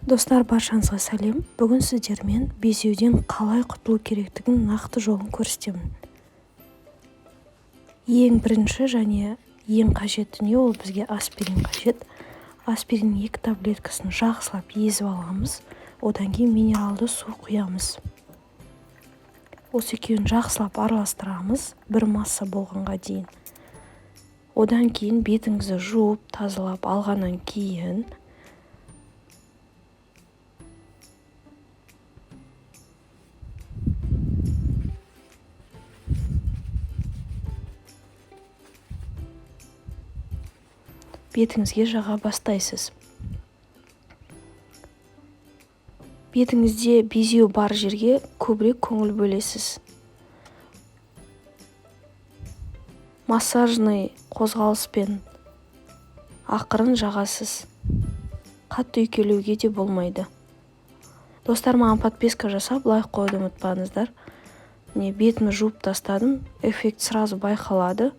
Достар, баршаңызға сәлем. Бүгін сіздермен безеуден қалай құтылу керектігін нақты жолын көрсетемін. Ең бірінші және ең қажет дүние ол бізге аспирин қажет. Аспирин 2 таблеткасын жақсылап езіп аламыз. Одан кейін минералды су құямыз. Осы екеуін жақсылап араластырамыз бір масса болғанға дейін. Одан кейін бетіңізді жуып, тазалап алғаннан кейін бетіңізге жаға бастайсыз. Бетіңізде безеу бар жерге көбірек көңіл бөлесіз. Массажный қозғалыспен ақырын жағасыз. Қатты үйкелуге де болмайды. Достар, маған подписка жасап, лайк қойды ұмытпаңыздар. Бетімді жуып тастадым. Эффект сразу байқалады.